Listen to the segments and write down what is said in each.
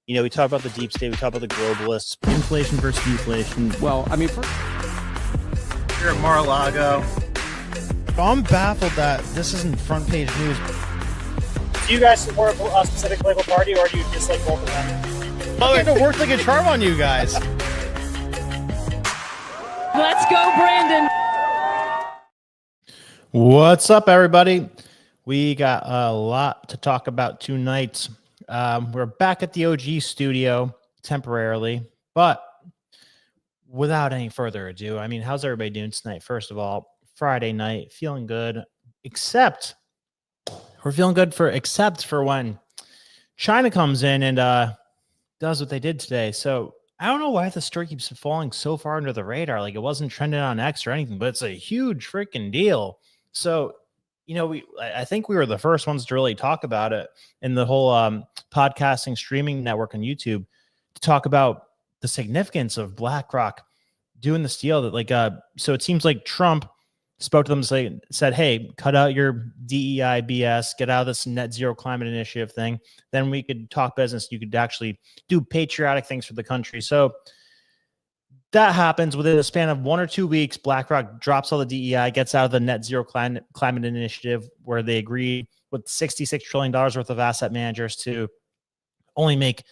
We talk about the deep state, we talk about the globalists, inflation versus deflation. Well, I mean, you're at Mar-a-Lago. I'm baffled that this isn't front page news. Do you guys support a specific political party, or do you dislike both of them? Oh, it worked like a charm on you guys. Let's go, Brandon. What's up, everybody? We got a lot to talk about tonight. We're back at the OG studio temporarily, but without any further ado, I mean, how's everybody doing tonight? First of all, Friday night, feeling good, except for when China comes in and does what they did today. So I don't know why the story keeps falling so far under the radar. Like, it wasn't trending on X or anything, but it's a huge freaking deal. So, I think we were the first ones to really talk about it in the whole podcasting streaming network on YouTube, to talk about the significance of BlackRock doing this deal that so it seems like Trump spoke to them and said, hey, cut out your DEI BS, get out of this net zero climate initiative thing. Then we could talk business. You could actually do patriotic things for the country. So that happens within a span of 1 or 2 weeks. BlackRock drops all the DEI, gets out of the net zero climate initiative, where they agreed with $66 trillion worth of asset managers to only make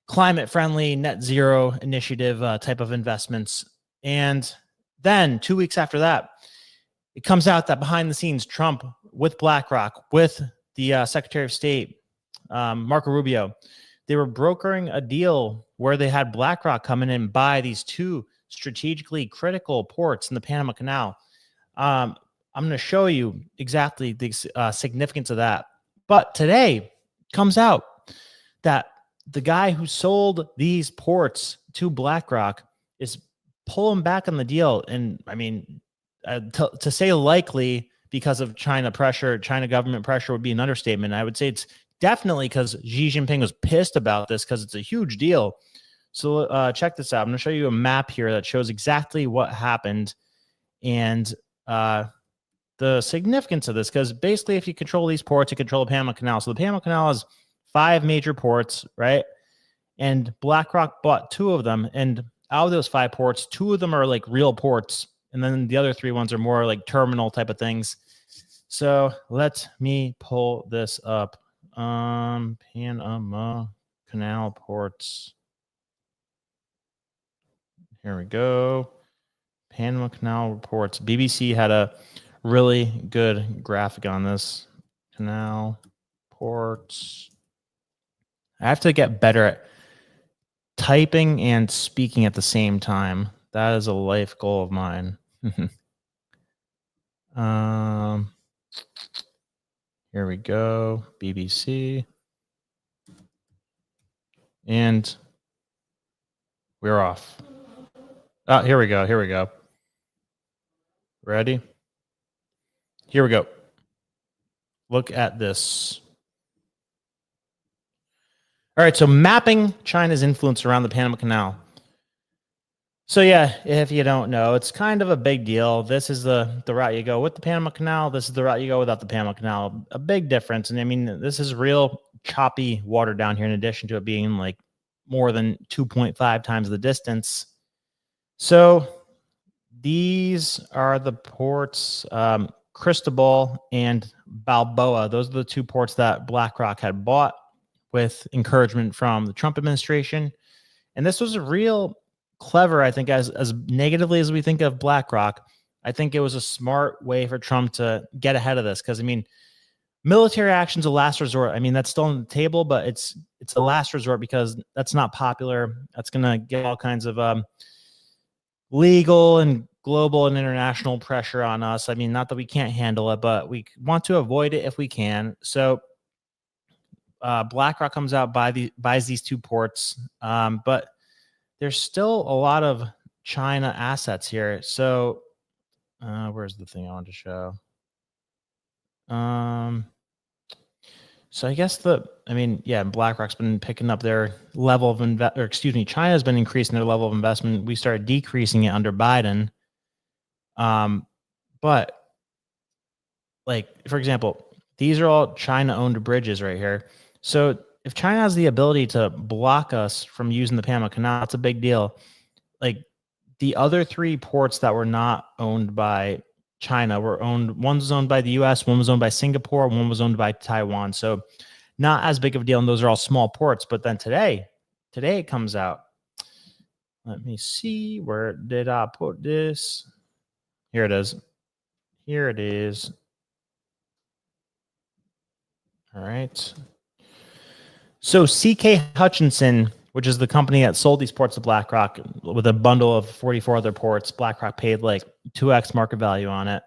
climate friendly net zero initiative type of investments. And then 2 weeks after that, it comes out that behind the scenes, Trump with BlackRock, with the Secretary of State, Marco Rubio, they were brokering a deal where they had BlackRock come in and buy these two strategically critical ports in the Panama Canal. I'm going to show you exactly the significance of that. But today comes out that the guy who sold these ports to BlackRock is pulling back on the deal. And I mean, to say likely because of China government pressure would be an understatement. I would say it's definitely because Xi Jinping was pissed about this, because it's a huge deal. So check this out. I'm going to show you a map here that shows exactly what happened and the significance of this. Because basically, if you control these ports, you control the Panama Canal. So the Panama Canal has 5 major ports, right? And BlackRock bought 2 of them. And out of those 5 ports, 2 of them are like real ports. And then the other 3 ones are more like terminal type of things. So let me pull this up. Panama Canal ports. Here we go. Panama Canal reports. BBC had a really good graphic on this. Canal ports. I have to get better at typing and speaking at the same time. That is a life goal of mine. Here we go. BBC. And we're off. Oh, here we go. Ready? Here we go. Look at this. All right, so mapping China's influence around the Panama Canal. So yeah, if you don't know, it's kind of a big deal. This is the route you go with the Panama Canal. This is the route you go without the Panama Canal. A big difference. And I mean, this is real choppy water down here, in addition to it being like more than 2.5 times the distance. So these are the ports, Cristobal and Balboa. Those are the 2 ports that BlackRock had bought with encouragement from the Trump administration. And this was a real clever, I think, as negatively as we think of BlackRock. I think it was a smart way for Trump to get ahead of this, because I mean, military action's a last resort. I mean, that's still on the table, but it's a last resort because that's not popular. That's going to get all kinds of legal and global and international pressure on us. I mean, not that we can't handle it, but we want to avoid it if we can. So BlackRock comes out, buys these 2 ports, but there's still a lot of China assets here. So where's the thing I wanted to show? So I guess BlackRock's been picking up their level of China's been increasing their level of investment. We started decreasing it under Biden. But like, for example, these are all China-owned bridges right here. So if China has the ability to block us from using the Panama Canal, that's a big deal. Like the other 3 ports that were not owned by China were owned. One was owned by the U.S., one was owned by Singapore, one was owned by Taiwan. So not as big of a deal, and those are all small ports. But then today it comes out. Let me see. Where did I put this? Here it is. Here it is. All right. So CK Hutchison, which is the company that sold these ports to BlackRock with a bundle of 44 other ports, BlackRock paid like 2x market value on it.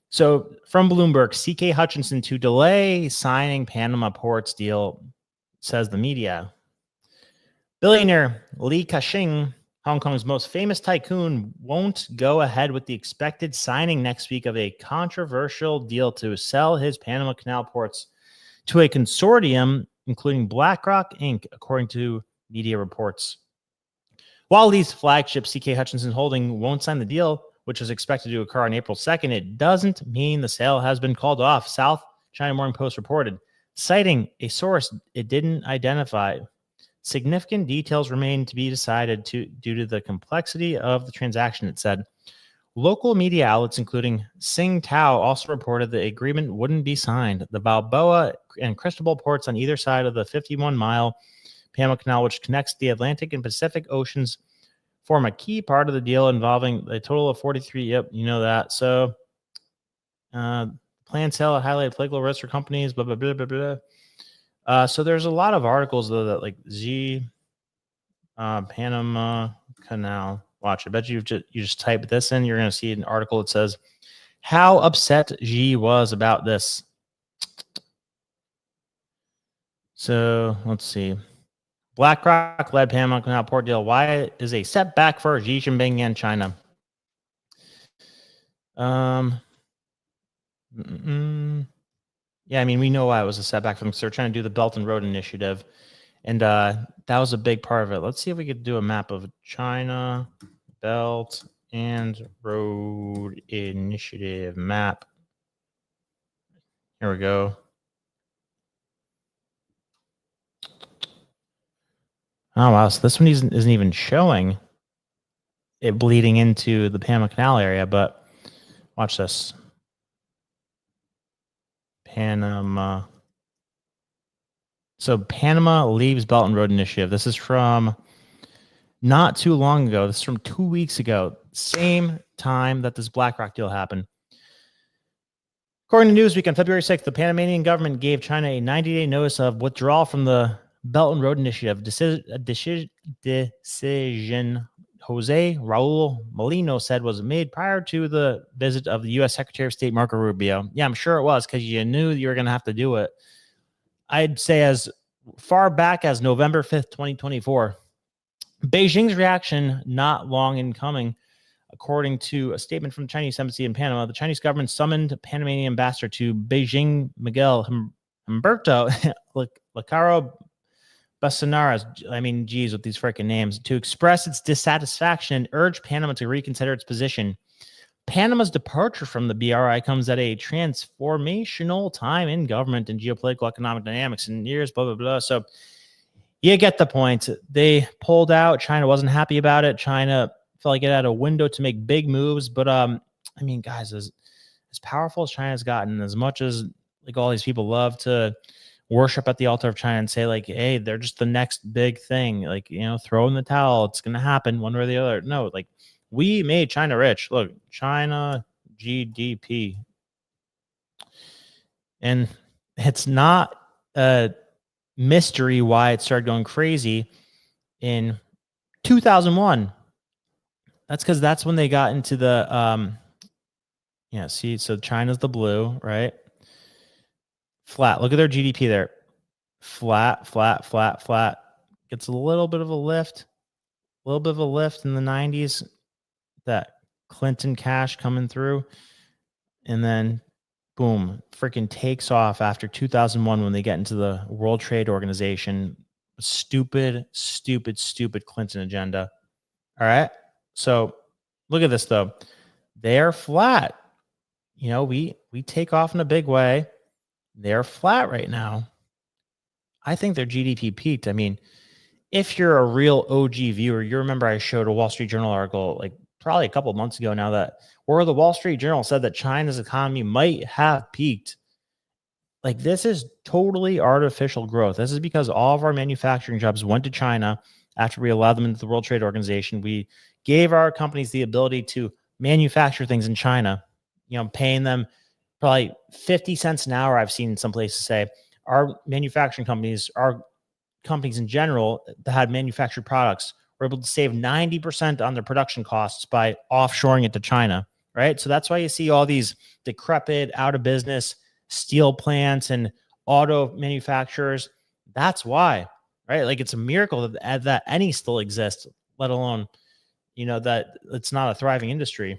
So from Bloomberg, CK Hutchison to delay signing Panama ports deal, says the media. Billionaire Li Ka-shing, Hong Kong's most famous tycoon, won't go ahead with the expected signing next week of a controversial deal to sell his Panama Canal ports to a consortium including BlackRock Inc., according to media reports. While Lee's flagship CK Hutchison holding won't sign the deal, which is expected to occur on April 2nd, it doesn't mean the sale has been called off, South China Morning Post reported, citing a source it didn't identify. Significant details remain to be decided due to the complexity of the transaction, it said. Local media outlets, including Sing Tao, also reported the agreement wouldn't be signed. The Balboa and Cristobal ports on either side of the 51-mile Panama Canal, which connects the Atlantic and Pacific Oceans, form a key part of the deal involving a total of 43. Yep, you know that. So, planned sale highlighted political risks for companies, blah, blah, blah, blah, blah. So there's a lot of articles, though, that like Panama Canal. Watch, I bet you just type this in, you're going to see an article that says how upset Xi was about this. So let's see. BlackRock led Panama Canal port deal. Why is a setback for Xi Jinping and China? Yeah, I mean, we know why it was a setback for them. So they're trying to do the Belt and Road Initiative. And that was a big part of it. Let's see if we could do a map of China Belt and Road Initiative map. Here we go. Oh, wow. So this one isn't even showing it bleeding into the Panama Canal area, but watch this. Panama. So Panama leaves Belt and Road Initiative. This is from not too long ago. This is from 2 weeks ago. Same time that this BlackRock deal happened. According to Newsweek, on February 6th, the Panamanian government gave China a 90-day notice of withdrawal from the Belt and Road Initiative. Decision Jose Raul Molino said was made prior to the visit of the U.S. Secretary of State Marco Rubio. Yeah, I'm sure it was because you knew you were going to have to do it. I'd say as far back as November 5th, 2024. Beijing's reaction not long in coming. According to a statement from the Chinese embassy in Panama, the Chinese government summoned Panamanian ambassador to Beijing, Miguel Humberto Lacaro Basanaras, I mean, geez, with these freaking names, to express its dissatisfaction and urge Panama to reconsider its position. Panama's departure from the BRI comes at a transformational time in government and geopolitical economic dynamics in years, blah, blah, blah. So you get the point. They pulled out. China wasn't happy about it. China felt like it had a window to make big moves. But, I mean, guys, as powerful as China's gotten, as much as like all these people love to worship at the altar of China and say like, hey, they're just the next big thing. Like, you know, throw in the towel. It's going to happen one way or the other. No, like we made China rich. Look, China GDP. And it's not a mystery why it started going crazy in 2001. That's because that's when they got into the, yeah, see, so China's the blue, right? Flat. Look at their GDP there. Flat, flat, flat, flat. Gets a little bit of a lift. A little bit of a lift in the 90s. That Clinton cash coming through. And then, boom, freaking takes off after 2001 when they get into the World Trade Organization. Stupid, stupid, stupid Clinton agenda. All right? So, look at this, though. They're flat. You know, we take off in a big way. They're flat right now. I think their GDP peaked. I mean, if you're a real OG viewer, you remember I showed a Wall Street Journal article like probably a couple of months ago now that where the Wall Street Journal said that China's economy might have peaked. Like, this is totally artificial growth. This is because all of our manufacturing jobs went to China after we allowed them into the World Trade Organization. We gave our companies the ability to manufacture things in China, paying them probably 50 cents an hour. I've seen some places say our manufacturing companies, our companies in general that had manufactured products were able to save 90% on their production costs by offshoring it to China, right? So that's why you see all these decrepit, out of business steel plants and auto manufacturers. That's why, right? Like, it's a miracle that any still exists, let alone, that it's not a thriving industry.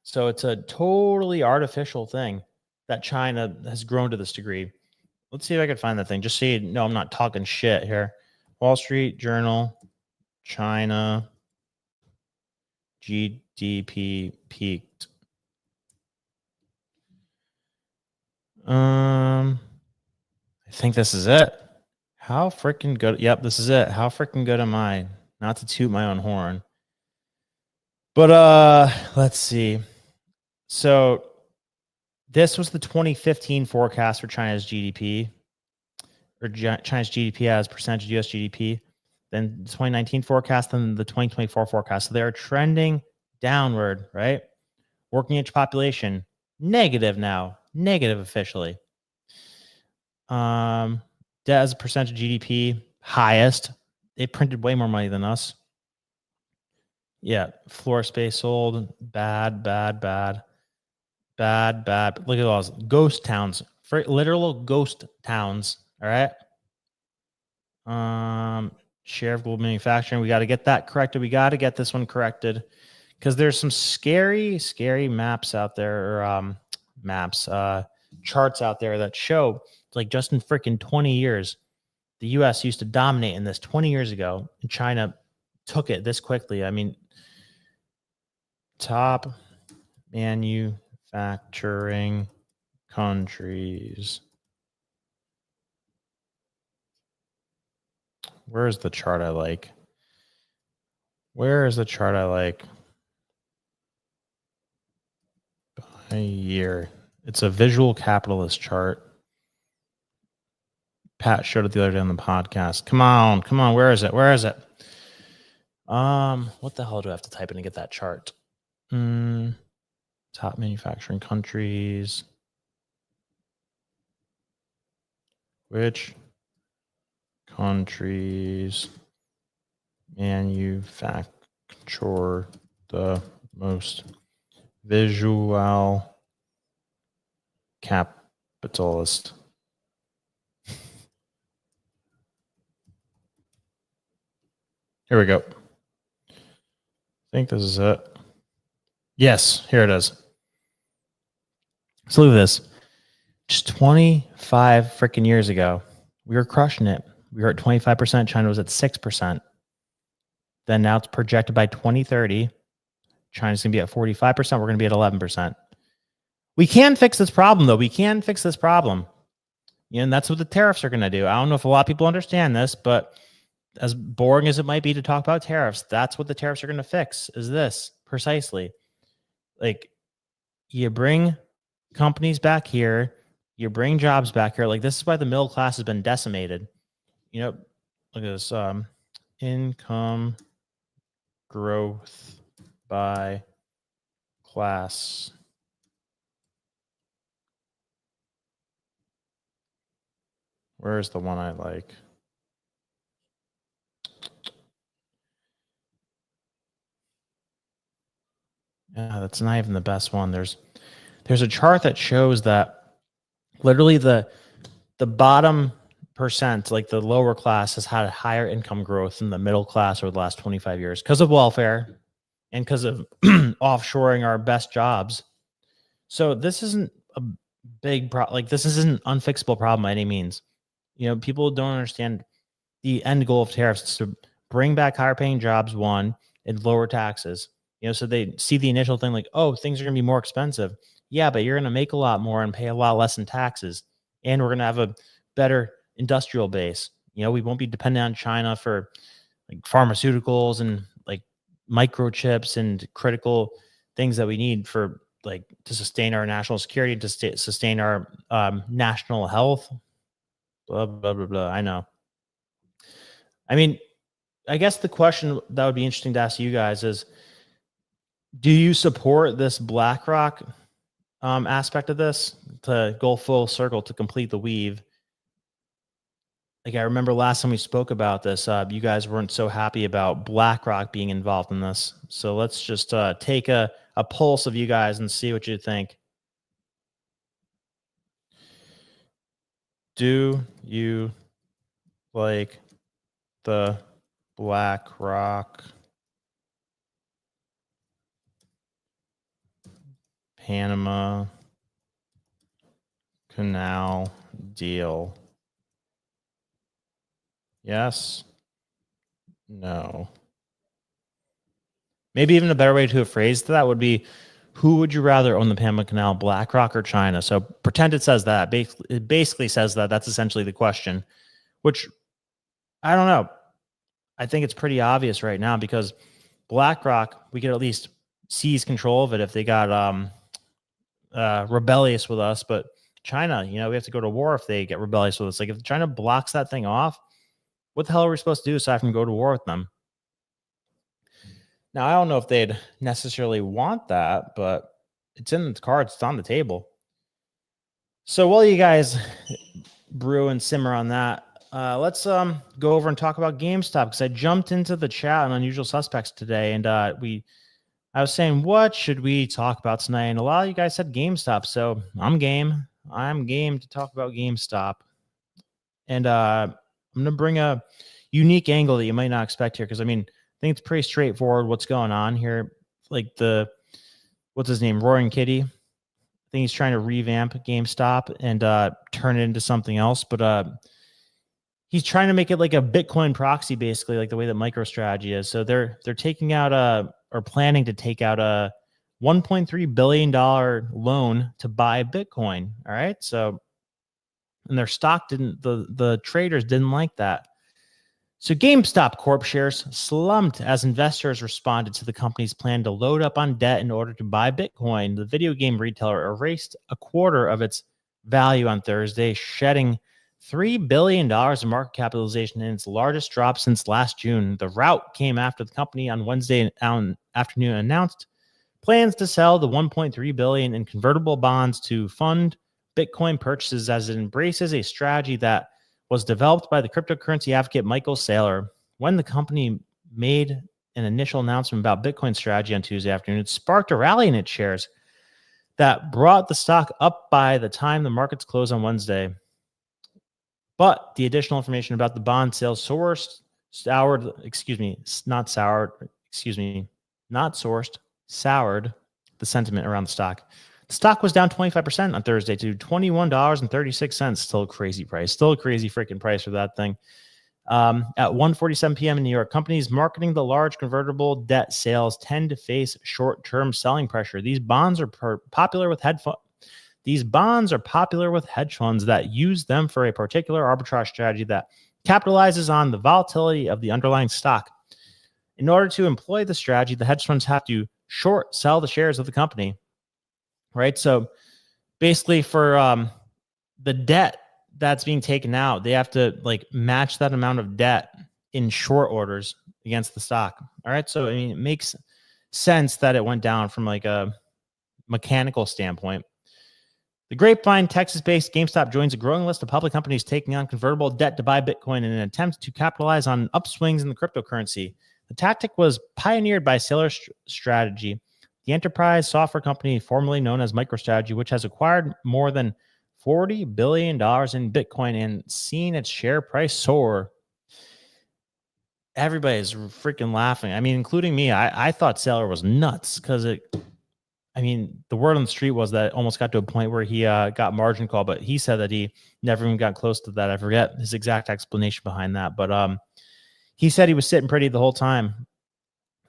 So it's a totally artificial thing that China has grown to this degree. Let's see if I can find that thing. Just so you know, I'm not talking shit here. Wall Street Journal, China, GDP peaked. I think this is it. How freaking good. Yep, this is it. How freaking good am I? Not to toot my own horn. But let's see. So this was the 2015 forecast for China's GDP, or China's GDP as percentage of US GDP. Then the 2019 forecast, then the 2024 forecast. So they're trending downward, right? Working age population, negative now. Negative officially. Debt as a percentage of GDP, highest. They printed way more money than us. Yeah, floor space sold, bad. Look at those ghost towns, literal ghost towns. All right. Share of global manufacturing. We got to get that corrected. We got to get this one corrected because there's some scary maps out there, or charts out there that show, like, just in freaking 20 years, the U.S. used to dominate in this 20 years ago, and China took it this quickly. I mean, top manufacturing countries. Where's the chart I like? Where is the chart I like? By year. It's a visual capitalist chart. Pat showed it the other day on the podcast. Come on. Where is it? What the hell do I have to type in to get that chart? Top manufacturing countries. Which countries manufacture the most? Visual capitalist. Here we go. I think this is it. Yes, here it is. So look at this. Just 25 freaking years ago, we were crushing it. We were at 25%. China was at 6%. Then now it's projected by 2030. China's going to be at 45%. We're going to be at 11%. We can fix this problem, though. And that's what the tariffs are going to do. I don't know if a lot of people understand this, but as boring as it might be to talk about tariffs, that's what the tariffs are going to fix, is this precisely. Like, you bring companies back here, you bring jobs back here. Like, this is why the middle class has been decimated. Look at this. Income growth by class. Where's the one I like? Yeah, that's not even the best one. There's a chart that shows that literally the bottom percent, like the lower class, has had a higher income growth than the middle class over the last 25 years because of welfare and because of offshoring our best jobs. So this isn't a big problem. Like, this isn't an unfixable problem by any means. People don't understand the end goal of tariffs is to bring back higher paying jobs, one, and lower taxes. So they see the initial thing like, oh, things are going to be more expensive. Yeah, but you're going to make a lot more and pay a lot less in taxes. And we're going to have a better industrial base. We won't be dependent on China for like pharmaceuticals and like microchips and critical things that we need for like to sustain our national security, to sustain our national health. Blah, blah, blah, blah. I know. I mean, I guess the question that would be interesting to ask you guys is, do you support this BlackRock aspect of this to go full circle to complete the weave? Like, I remember last time we spoke about this, you guys weren't so happy about BlackRock being involved in this. So let's just take a pulse of you guys and see what you think. Do you like the BlackRock Panama Canal deal? Yes. No. Maybe even a better way to have phrased that would be, who would you rather own the Panama Canal, BlackRock or China? So pretend it says that. It basically says that. That's essentially the question, which I don't know. I think it's pretty obvious right now because BlackRock, we could at least seize control of it if they got rebellious with us. But China, we have to go to war if they get rebellious with us. Like if China blocks that thing off, what the hell are we supposed to do aside from go to war with them? Now, I don't know if they'd necessarily want that, but it's in the cards. It's on the table. So while you guys brew and simmer on that, let's go over and talk about GameStop, because I jumped into the chat on Unusual Suspects today, and I was saying, what should we talk about tonight? And a lot of you guys said GameStop, so I'm game. I'm game to talk about GameStop. And I'm going to bring a unique angle that you might not expect here, because, I mean, I think it's pretty straightforward what's going on here. Like what's his name? Roaring Kitty. I think he's trying to revamp GameStop and turn it into something else. But he's trying to make it like a Bitcoin proxy, basically, like the way that MicroStrategy is. So they're taking out or planning to take out a $1.3 billion loan to buy Bitcoin. All right. So, and their stock the traders didn't like that. So GameStop Corp shares slumped as investors responded to the company's plan to load up on debt in order to buy Bitcoin. The video game retailer erased a quarter of its value on Thursday, shedding $3 billion in market capitalization in its largest drop since last June. The rout came after the company on Wednesday afternoon announced plans to sell the $1.3 billion in convertible bonds to fund Bitcoin purchases, as it embraces a strategy that was developed by the cryptocurrency advocate Michael Saylor. When the company made an initial announcement about Bitcoin strategy on Tuesday afternoon, it sparked a rally in its shares that brought the stock up by the time the markets closed on Wednesday. But the additional information about the bond sales soured the sentiment around the stock. The stock was down 25% on Thursday to $21.36. Still a crazy price. Still a crazy freaking price for that thing. At 1:47 p.m. in New York, companies marketing the large convertible debt sales tend to face short-term selling pressure. These bonds are popular with hedge funds. These bonds are popular with hedge funds that use them for a particular arbitrage strategy that capitalizes on the volatility of the underlying stock. In order to employ the strategy, the hedge funds have to short sell the shares of the company. Right. So basically for the debt that's being taken out, they have to like match that amount of debt in short orders against the stock. All right. So, I mean, it makes sense that it went down from like a mechanical standpoint. The Grapevine, Texas-based GameStop joins a growing list of public companies taking on convertible debt to buy Bitcoin in an attempt to capitalize on upswings in the cryptocurrency. The tactic was pioneered by Saylor's strategy, the enterprise software company formerly known as MicroStrategy, which has acquired more than $40 billion in Bitcoin and seen its share price soar. Everybody's freaking laughing. I mean, including me. I thought Saylor was nuts because the word on the street was that it almost got to a point where he got margin call, but he said that he never even got close to that. I forget his exact explanation behind that, but he said he was sitting pretty the whole time.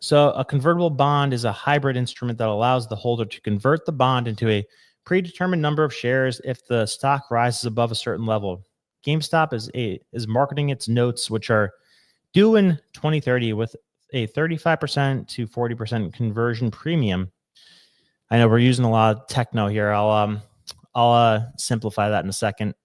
So a convertible bond is a hybrid instrument that allows the holder to convert the bond into a predetermined number of shares if the stock rises above a certain level. GameStop is marketing its notes, which are due in 2030, with a 35% to 40% conversion premium. I know we're using a lot of techno here. I'll simplify that in a second.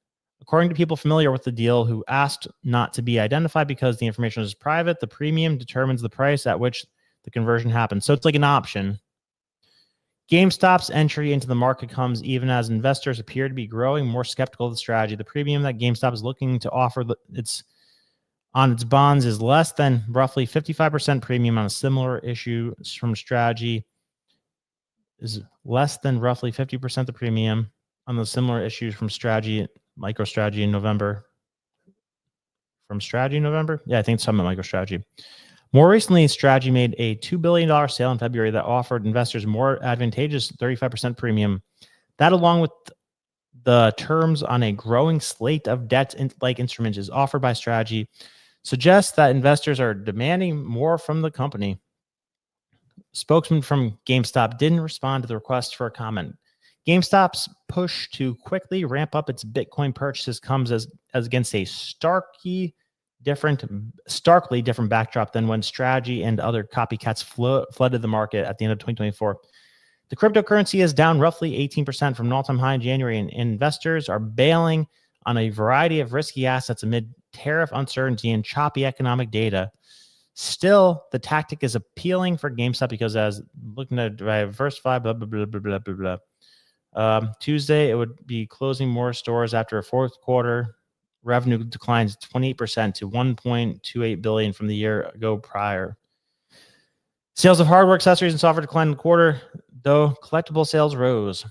According to people familiar with the deal who asked not to be identified because the information is private, the premium determines the price at which the conversion happens. So it's like an option. GameStop's entry into the market comes even as investors appear to be growing more skeptical of the strategy. The premium that GameStop is looking to offer on its bonds is less than roughly 55% premium on a similar issue from strategy. Is less than roughly 50% the premium on the similar issues from strategy, MicroStrategy in November. From strategy in November? Yeah, I think it's something MicroStrategy. More recently, Strategy made a $2 billion sale in February that offered investors more advantageous 35% premium. That, along with the terms on a growing slate of debt-like instruments is offered by Strategy, suggests that investors are demanding more from the company. Spokesman from GameStop didn't respond to the request for a comment. GameStop's push to quickly ramp up its Bitcoin purchases comes as against a starkly different backdrop than when Strategy and other copycats flooded the market at the end of 2024. The cryptocurrency is down roughly 18% from an all-time high in January, and investors are bailing on a variety of risky assets amid tariff uncertainty and choppy economic data. Still, the tactic is appealing for GameStop because, as looking at diversify, blah, blah, blah, blah, blah, blah, blah. Tuesday, it would be closing more stores after a fourth quarter revenue declines 28% to $1.28 billion from the year ago prior. Sales of hardware, accessories, and software declined in the quarter, though collectible sales rose.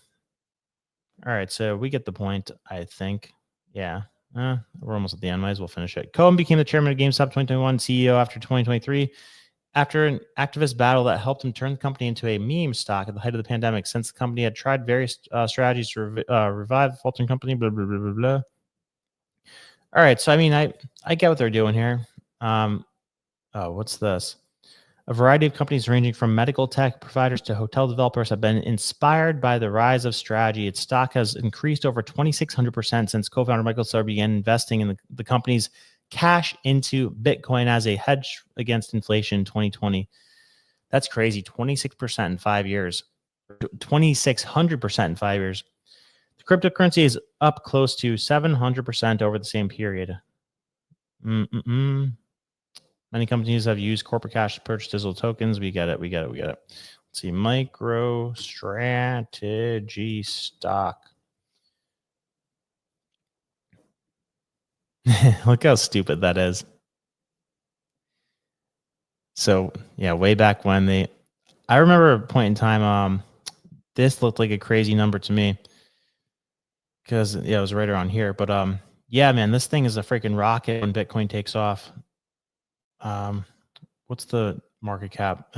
All right, so we get the point, I think. Yeah. We're almost at the end. Might as well finish it. Cohen became the chairman of GameStop 2021 CEO after 2023, after an activist battle that helped him turn the company into a meme stock at the height of the pandemic. Since the company had tried various strategies to revive the faltering company, blah, blah, blah, blah, blah. All right, so I mean, I get what they're doing here. What's this? A variety of companies ranging from medical tech providers to hotel developers have been inspired by the rise of Strategy. Its stock has increased over 2,600% since co-founder Michael Saylor began investing in the company's cash into Bitcoin as a hedge against inflation in 2020. That's crazy. 26% in 5 years. 2,600% in 5 years. The cryptocurrency is up close to 700% over the same period. Many companies have used corporate cash to purchase digital tokens. We get it. Let's see. MicroStrategy stock. Look how stupid that is. So, yeah, way back when I remember a point in time, this looked like a crazy number to me. Because, yeah, it was right around here. But, yeah, man, this thing is a freaking rocket when Bitcoin takes off. What's the market cap?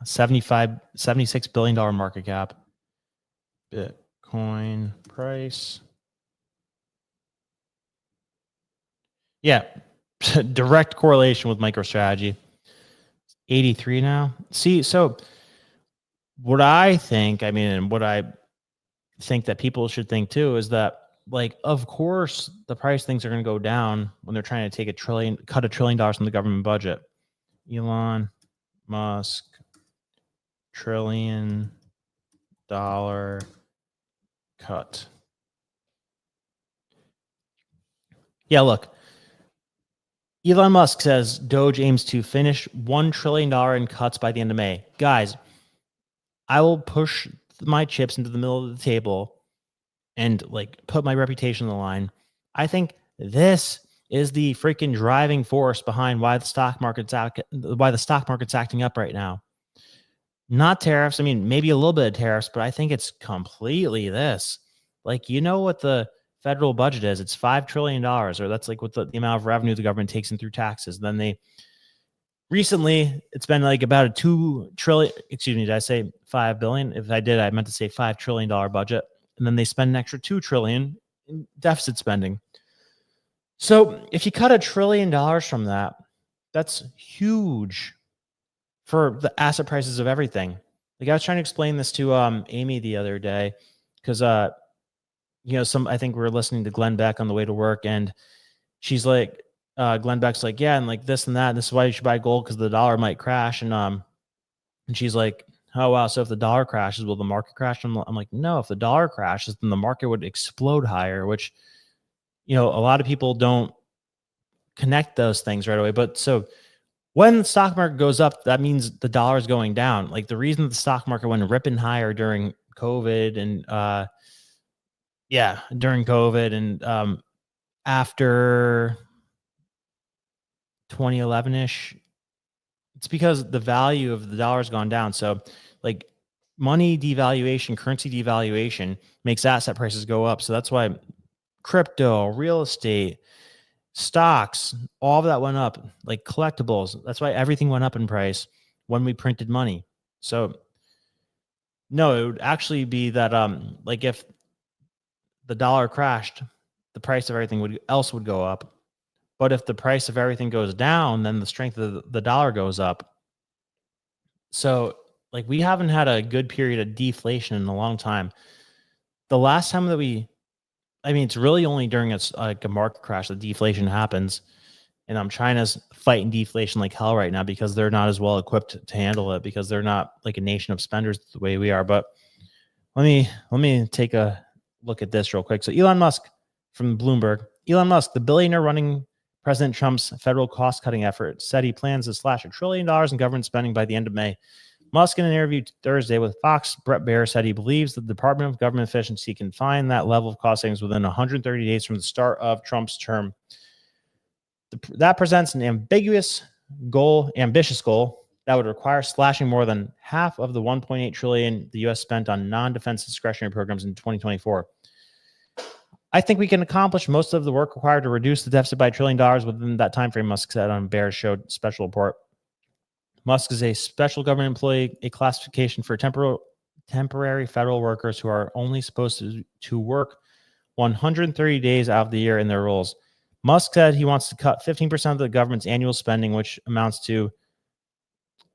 $76 billion market cap. Bitcoin price. Yeah, direct correlation with MicroStrategy. 83 now. See, so what I think that people should think too is that, like, of course, the price things are going to go down when they're trying to take cut $1 trillion from the government budget. Elon Musk, $1 trillion cut. Yeah, look. Elon Musk says Doge aims to finish $1 trillion in cuts by the end of May. Guys, I will push my chips into the middle of the table and, like, put my reputation on the line. I think this is the freaking driving force behind why the stock market's acting up right now. Not tariffs. I mean, maybe a little bit of tariffs, but I think it's completely this. Like, you know what the federal budget is? It's $5 trillion, or that's like what the amount of revenue the government takes in through taxes. Then recently, it's been like about a $2 trillion. Excuse me, did I say $5 billion? If I did, I meant to say $5 trillion budget. And then they spend an extra $2 trillion in deficit spending. So if you cut $1 trillion from that, that's huge for the asset prices of everything. Like, I was trying to explain this to Amy the other day, because I think we were listening to Glenn Beck on the way to work, and she's like, Glenn Beck's like, yeah, and like this and that, and this is why you should buy gold because the dollar might crash. And she's like, oh wow, so if the dollar crashes, will the market crash? I'm like, no, if the dollar crashes, then the market would explode higher, which, a lot of people don't connect those things right away. But so when the stock market goes up, that means the dollar is going down. Like the reason the stock market went ripping higher during COVID and after 2011-ish, it's because the value of the dollar has gone down. So like money devaluation, currency devaluation makes asset prices go up. So that's why crypto, real estate, stocks, all of that went up, like collectibles. That's why everything went up in price when we printed money. So no, it would actually be that like if the dollar crashed, the price of everything else would go up. But if the price of everything goes down, then the strength of the dollar goes up. So like we haven't had a good period of deflation in a long time. The last time that it's really only during a market crash that deflation happens. And China's fighting deflation like hell right now because they're not as well equipped to handle it because they're not like a nation of spenders the way we are. But let me take a look at this real quick. So Elon Musk from Bloomberg. Elon Musk, the billionaire running President Trump's federal cost-cutting effort, said he plans to slash $1 trillion in government spending by the end of May. Musk, in an interview Thursday with Fox, Brett Baer said he believes the Department of Government Efficiency can find that level of cost savings within 130 days from the start of Trump's term. That presents an ambitious goal that would require slashing more than half of the $1.8 trillion the U.S. spent on non-defense discretionary programs in 2024. I think we can accomplish most of the work required to reduce the deficit by $1 trillion within that time frame, Musk said on Baer's show special report. Musk is a special government employee, a classification for temporary federal workers who are only supposed to work 130 days out of the year in their roles. Musk said he wants to cut 15% of the government's annual spending, which amounts to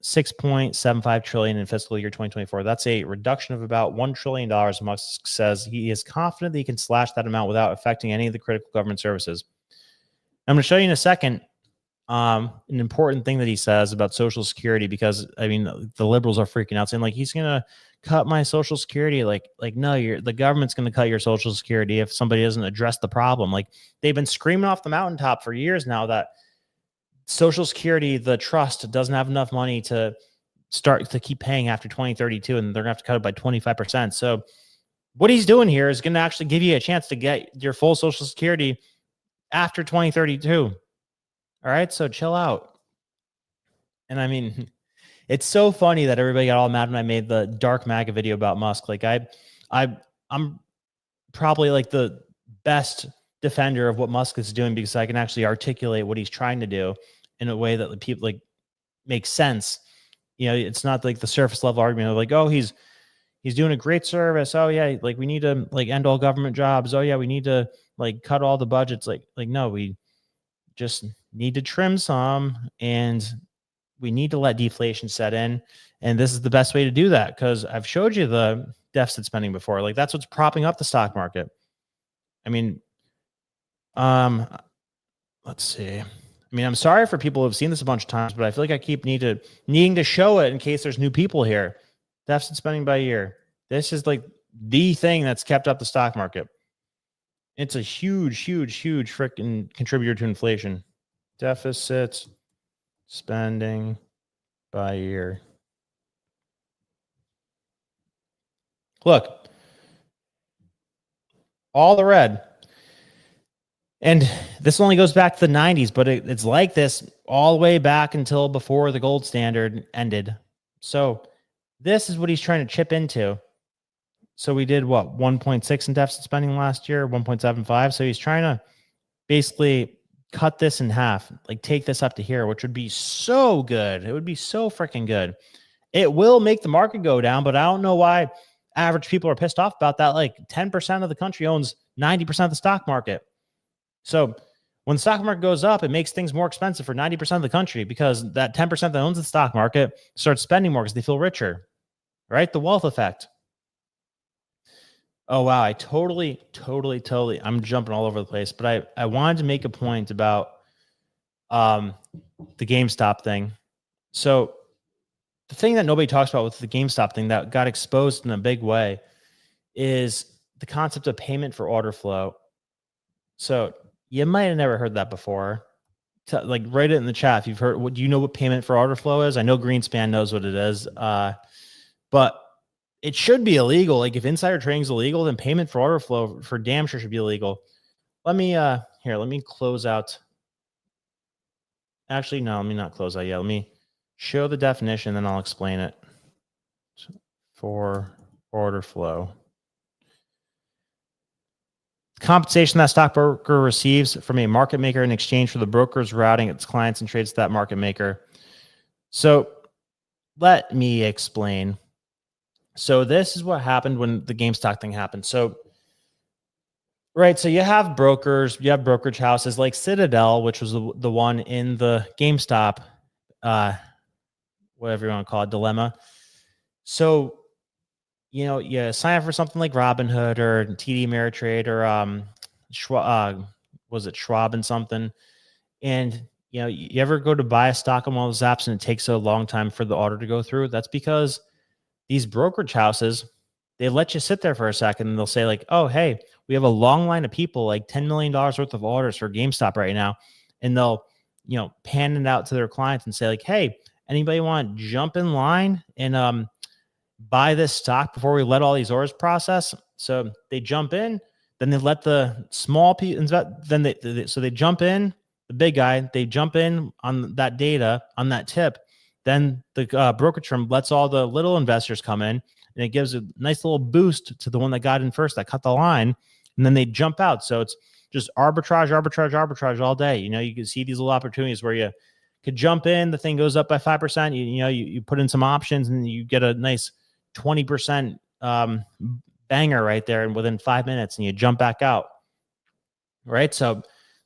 $6.75 trillion in fiscal year 2024. That's a reduction of about $1 trillion. Musk says he is confident that he can slash that amount without affecting any of the critical government services. I'm going to show you in a second an important thing that he says about Social Security, because the liberals are freaking out saying like he's going to cut my Social Security. Like no, the government's going to cut your Social Security if somebody doesn't address the problem. Like they've been screaming off the mountaintop for years now that Social Security, the trust, doesn't have enough money to start to keep paying after 2032, and they're going to have to cut it by 25%. So what he's doing here is going to actually give you a chance to get your full Social Security after 2032. All right, so chill out. And it's so funny that everybody got all mad when I made the Dark MAGA video about Musk. Like I'm probably like the best defender of what Musk is doing because I can actually articulate what he's trying to do in a way that the people like makes sense. It's not like the surface level argument of like, oh, he's doing a great service. Oh yeah, like we need to like end all government jobs. Oh yeah, we need to like cut all the budgets. Like no, we just need to trim some and we need to let deflation set in. And this is the best way to do that because I've showed you the deficit spending before. Like that's what's propping up the stock market. Let's see. I'm sorry for people who have seen this a bunch of times, but I feel like I keep needing to show it in case there's new people here. Deficit spending by year. This is like the thing that's kept up the stock market. It's a huge freaking contributor to inflation. Deficit spending by year. Look, all the red. And this only goes back to the 90s, but it's like this all the way back until before the gold standard ended. So this is what he's trying to chip into. So we did 1.6 in deficit spending last year, 1.75. So he's trying to basically cut this in half, like take this up to here, which would be so good. It would be so freaking good. It will make the market go down, but I don't know why average people are pissed off about that. Like 10% of the country owns 90% of the stock market. So when the stock market goes up, it makes things more expensive for 90% of the country because that 10% that owns the stock market starts spending more because they feel richer, right? The wealth effect. Oh wow, I totally. I'm jumping all over the place, but I wanted to make a point about the GameStop thing. So the thing that nobody talks about with the GameStop thing that got exposed in a big way is the concept of payment for order flow. So you might have never heard that before. Like write it in the chat if you've heard. What do you know what payment for order flow is? I know Greenspan knows what it is, but it should be illegal. Like if insider trading is illegal, then payment for order flow for damn sure should be illegal. Let me let me close out. Actually, no, let me not close out yet. Let me show the definition, then I'll explain it. For order flow. Compensation that stockbroker receives from a market maker in exchange for the broker's routing its clients and trades to that market maker. So let me explain. So this is what happened when the GameStop thing happened. So, right. So you have brokers, you have brokerage houses like Citadel, which was the one in the GameStop, whatever you want to call it, dilemma. So, you know, you sign up for something like Robinhood or TD Ameritrade or was it Schwab and something? And, you know, you ever go to buy a stock on one of those apps and it takes a long time for the order to go through? That's because these brokerage houses, they let you sit there for a second and they'll say like, oh, hey, we have a long line of people, like $10 million worth of orders for GameStop right now. And they'll, you know, pan it out to their clients and say like, hey, anybody want to jump in line and buy this stock before we let all these orders process? So they jump in, then they let the small people, then they jump in, the big guy, they jump in on that data, on that tip. Then the brokerage firm lets all the little investors come in, and it gives a nice little boost to the one that got in first, that cut the line, and then they jump out. So it's just arbitrage all day. You know, you can see these little opportunities where you could jump in, the thing goes up by 5%. You put in some options, and you get a nice 20% banger right there, and within 5 minutes, and you jump back out. Right. So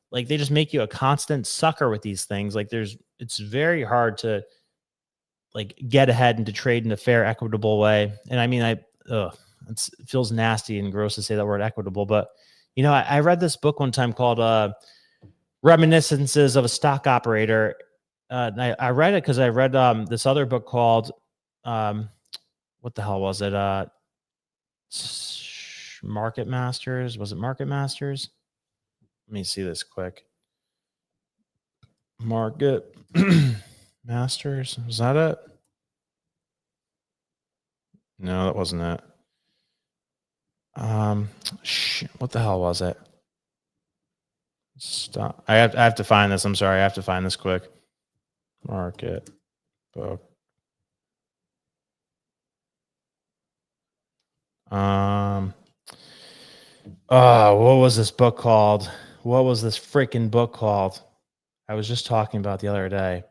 like they just make you a constant sucker with these things. Like it's very hard to like get ahead and to trade in a fair, equitable way. And I mean, it feels nasty and gross to say that word equitable, but you know, I read this book one time called Reminiscences of a Stock Operator. I read it because I read this other book called what the hell was it? Market Masters. Was it Market Masters? Let me see this quick. Market Masters. Was that it? No, that wasn't it. What the hell was it? Stop. I have to find this. I'm sorry. I have to find this quick. Market book. What was this book called? What was this freaking book called? I was just talking about the other day.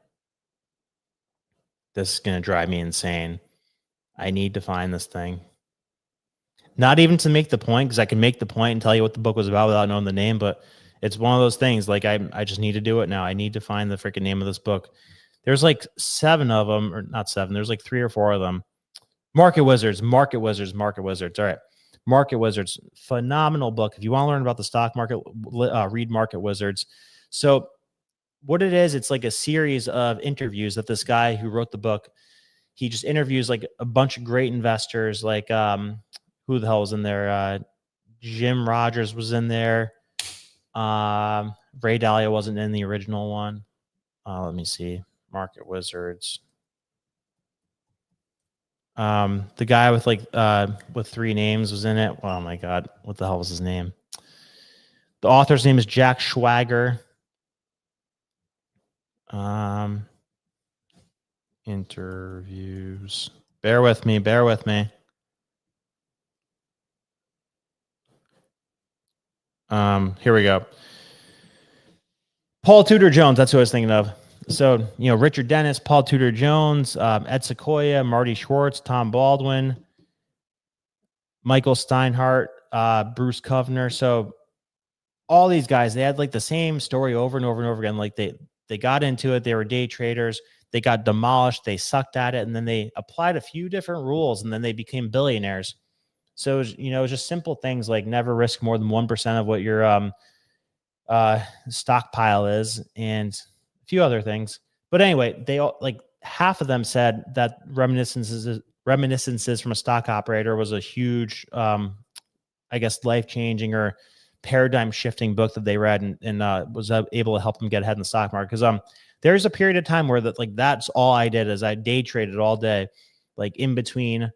This is going to drive me insane. I need to find this thing. Not even to make the point, because I can make the point and tell you what the book was about without knowing the name, but it's one of those things. Like I just need to do it now. I need to find the freaking name of this book. There's like 7 of them, or not 7. There's like 3 or 4 of them. Market Wizards. All right. Market Wizards. Phenomenal book. If you want to learn about the stock market, read Market Wizards. So what it is, it's like a series of interviews that this guy who wrote the book, he just interviews like a bunch of great investors, like who the hell was in there? Jim Rogers was in there. Ray Dalio wasn't in the original one. Let me see. Market Wizards. The guy with like with 3 names was in it. Oh my God, what the hell was his name? The author's name is Jack Schwager. Interviews. Bear with me. Here we go. Paul Tudor Jones. That's who I was thinking of. So, you know, Richard Dennis, Paul Tudor Jones, Ed Sequoia, Marty Schwartz, Tom Baldwin, Michael Steinhardt, Bruce Kovner. So all these guys, they had like the same story over and over and over again. Like they got into it. They were day traders. They got demolished. They sucked at it. And then they applied a few different rules, and then they became billionaires. So, it's just simple things like never risk more than 1% of what your stockpile is, and a few other things. But anyway, they all, like, half of them said that reminiscences from a stock operator was a huge, I guess, life-changing or paradigm-shifting book that they read, and was able to help them get ahead in the stock market. Because there's a period of time where that's all I did is I day traded all day, like in between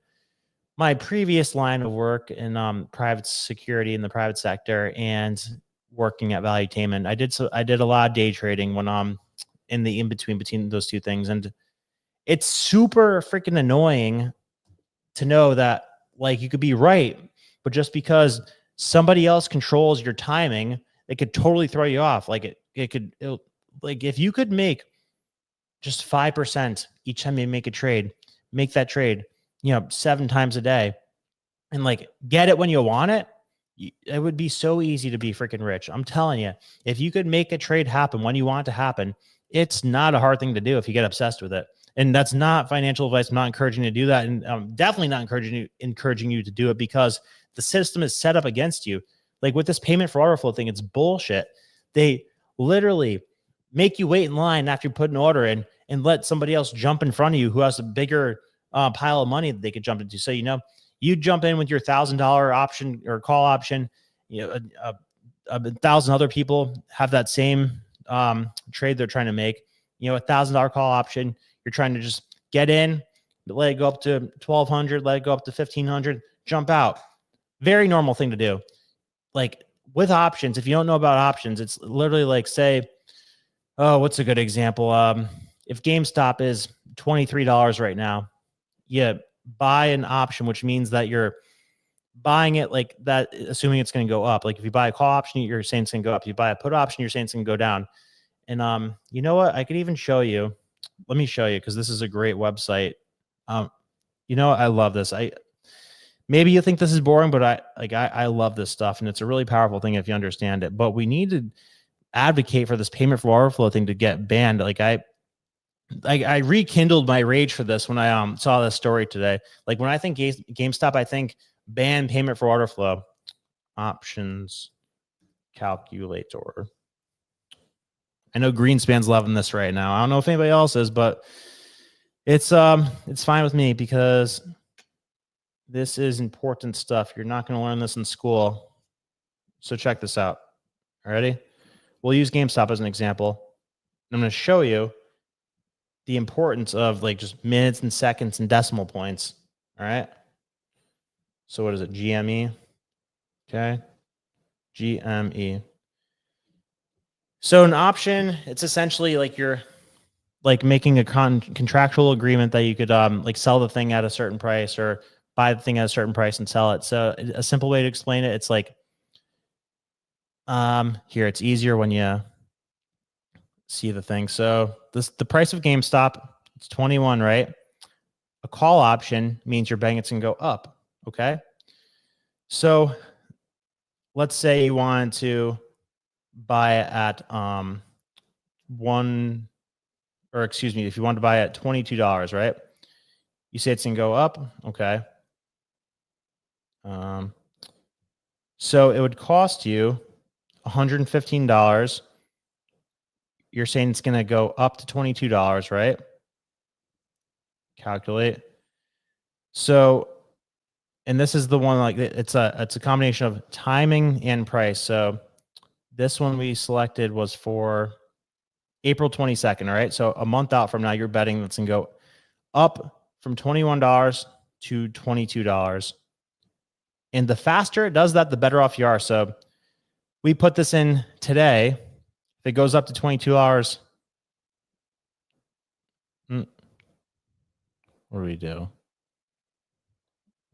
my previous line of work in private security in the private sector and working at Valuetainment. I did a lot of day trading when in the between those two things, and it's super freaking annoying to know that, like, you could be right, but just because somebody else controls your timing, it could totally throw you off. Like like if you could make just 5% each time you make a trade, make that trade, 7 times a day, and like get it when you want it, it would be so easy to be freaking rich. I'm telling you, if you could make a trade happen when you want it to happen, it's not a hard thing to do if you get obsessed with it. And that's not financial advice. I'm not encouraging you to do that. And I'm definitely not encouraging you to do it because the system is set up against you. Like with this payment for order flow thing, it's bullshit. They literally make you wait in line after you put an order in and let somebody else jump in front of you who has a bigger pile of money that they could jump into. So, you jump in with your $1,000 option or call option, a 1,000 other people have that same trade they're trying to make, $1,000 call option. You're trying to just get in, let it go up to 1,200, let it go up to 1,500, jump out. Very normal thing to do. Like with options, if you don't know about options, it's literally like, say, what's a good example? If GameStop is $23 right now, you buy an option, which means that you're buying it like that, assuming it's going to go up. Like if you buy a call option, you're saying it's going to go up. You buy a put option, you're saying it's going to go down. And you know what? I could even show you. Let me show you because this is a great website. I love this. Maybe you think this is boring, but I love this stuff, and it's a really powerful thing if you understand it. But we need to advocate for this payment for order flow thing to get banned. Like I rekindled my rage for this when I saw this story today. Like when I think GameStop, I think ban payment for order flow options calculator. I know Greenspan's loving this right now. I don't know if anybody else is, but it's fine with me because this is important stuff. You're not going to learn this in school. So check this out. All ready? We'll use GameStop as an example. I'm going to show you the importance of like just minutes and seconds and decimal points. All right. So what is it? GME. Okay. GME. So an option, it's essentially like you're like making a contractual agreement that you could like sell the thing at a certain price or buy the thing at a certain price and sell it. So a simple way to explain it, it's like here, it's easier when you see the thing. So the price of GameStop, it's 21, right? A call option means you're betting it's going to go up. Okay. So let's say you wanted to buy it at if you want to buy it at $22, right? You say it's going to go up. Okay. So it would cost you $115. You're saying it's going to go up to $22, right? Calculate. So, and this is the one, like it's a combination of timing and price. So this one we selected was for April 22nd, all right? So a month out from now, you're betting that's going to go up from $21 to $22. And the faster it does that, the better off you are. So we put this in today. If it goes up to $22, what do we do?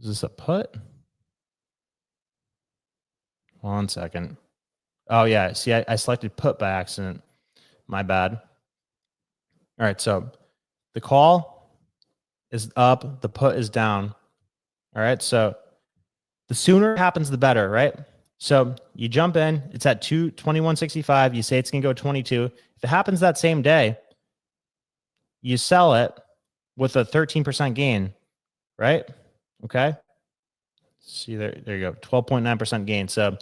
Is this a put? 1 second. Oh, yeah. See, I selected put by accident. My bad. All right. So the call is up. The put is down. All right. So the sooner it happens, the better, right? So you jump in. It's at 21.65. You say it's going to go 22. If it happens that same day, you sell it with a 13% gain, right? Okay. See there you go. 12.9% gain. So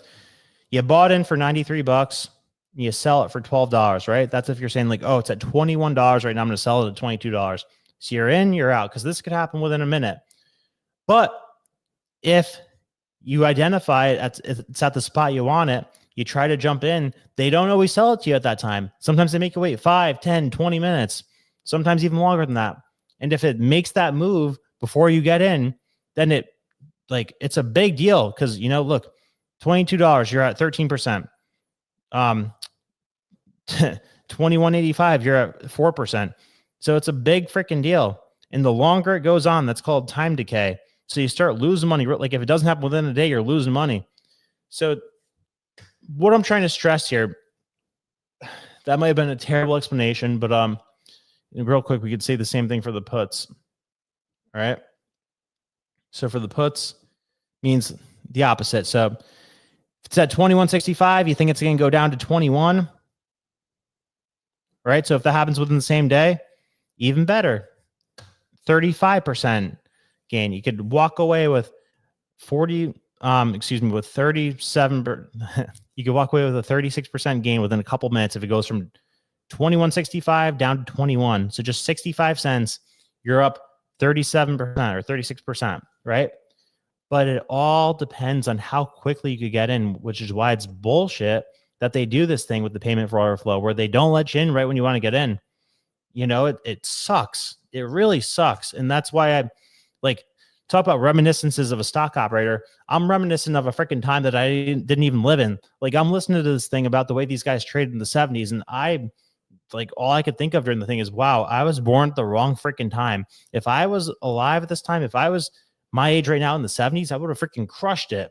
you bought in for $93. You sell it for $12, right? That's if you're saying like, oh, it's at $21 right now. I'm going to sell it at $22. So you're in, you're out, because this could happen within a minute. But if you identify it's at the spot you want it, you try to jump in, they don't always sell it to you at that time. Sometimes they make you wait 5, 10, 20 minutes, sometimes even longer than that. And if it makes that move before you get in, then it's a big deal, because, look, $22, you're at 13%. $21.85, you're at 4%. So it's a big freaking deal. And the longer it goes on, that's called time decay. So you start losing money. Like if it doesn't happen within a day, you're losing money. So what I'm trying to stress here, that might have been a terrible explanation, but real quick, we could say the same thing for the puts. All right. So for the puts means the opposite. So if it's at 21.65, you think it's going to go down to 21. Right. So if that happens within the same day, even better. 35% gain. You could walk away with with 37. You could walk away with a 36% gain within a couple minutes if it goes from 21.65 down to 21. So just 65 cents, you're up 37% or 36%, right? But it all depends on how quickly you could get in, which is why it's bullshit that they do this thing with the payment for order flow where they don't let you in right when you want to get in. It sucks. It really sucks. And that's why I talk about reminiscences of a stock operator. I'm reminiscent of a freaking time that I didn't even live in. I'm listening to this thing about the way these guys traded in the 70s. And all I could think of during the thing is, wow, I was born at the wrong freaking time. If I was alive at this time, if I was my age right now in the 70s, I would have freaking crushed it.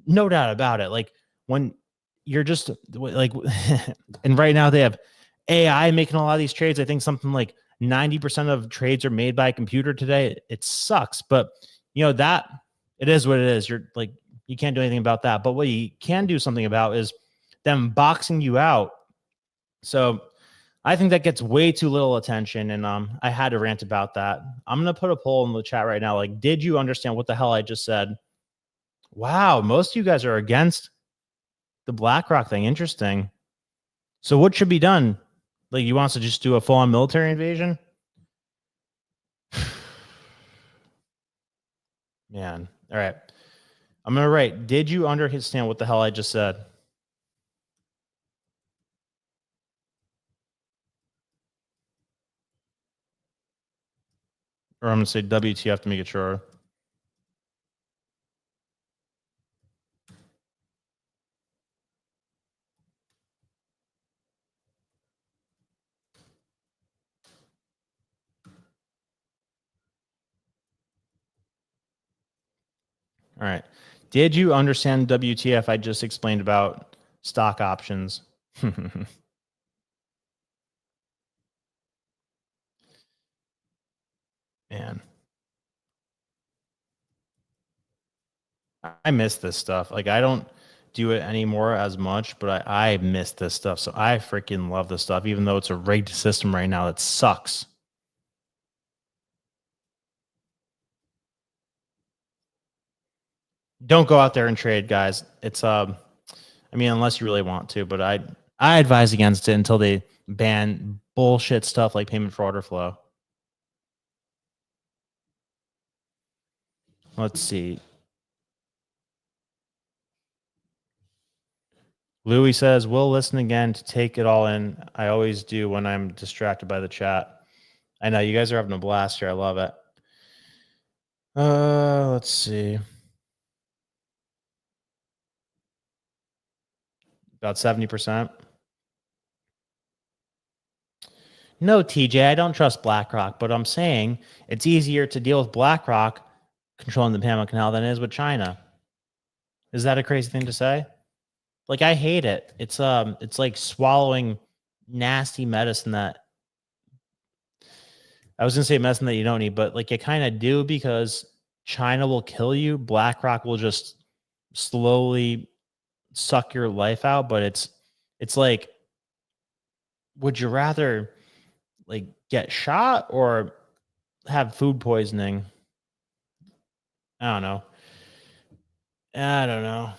No doubt about it. When you're just and right now they have AI making a lot of these trades. I think something like 90% of trades are made by a computer today. It sucks, but that it is what it is. You're you can't do anything about that. But what you can do something about is them boxing you out. So I think that gets way too little attention. And I had to rant about that. I'm going to put a poll in the chat right now. Did you understand what the hell I just said? Wow. Most of you guys are against the BlackRock thing. Interesting. So what should be done? You want us to just do a full-on military invasion? Man. All right. I'm going to write, did you understand what the hell I just said? Or I'm going to say WTF to make it sure. All right. Did you understand WTF I just explained about stock options? Man. I miss this stuff. I don't do it anymore as much, but I miss this stuff. So I freaking love this stuff, even though it's a rigged system right now that sucks. Don't go out there and trade, guys. It's unless you really want to, but I advise against it until they ban bullshit stuff like payment for order flow. Let's see. Louis says, we'll listen again to take it all in. I always do when I'm distracted by the chat. I know you guys are having a blast here. I love it. Let's see. About 70%. No, TJ, I don't trust BlackRock, but I'm saying it's easier to deal with BlackRock controlling the Panama Canal than it is with China. Is that a crazy thing to say? I hate it. It's like swallowing nasty medicine that I was gonna say medicine that you don't need, but you kind of do, because China will kill you. BlackRock will just slowly suck your life out. But it's would you rather get shot or have food poisoning? I don't know. I don't know.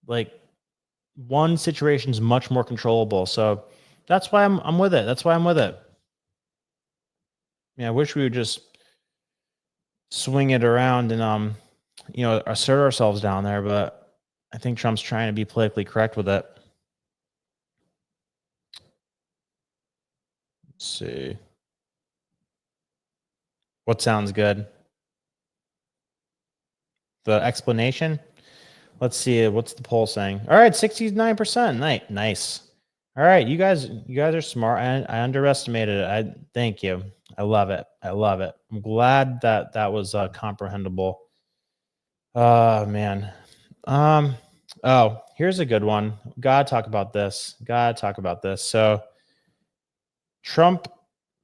Like one situation is much more controllable, so that's why I'm with it. That's why I'm with it. Yeah, I wish we would just swing it around and assert ourselves down there, but I think Trump's trying to be politically correct with it. Let's see. What sounds good? The explanation? Let's see. What's the poll saying? All right, 69%. Nice. All right, you guys are smart. I underestimated it. I thank you. I love it. I'm glad that was comprehensible. Oh man. Oh, here's a good one. Gotta talk about this. So Trump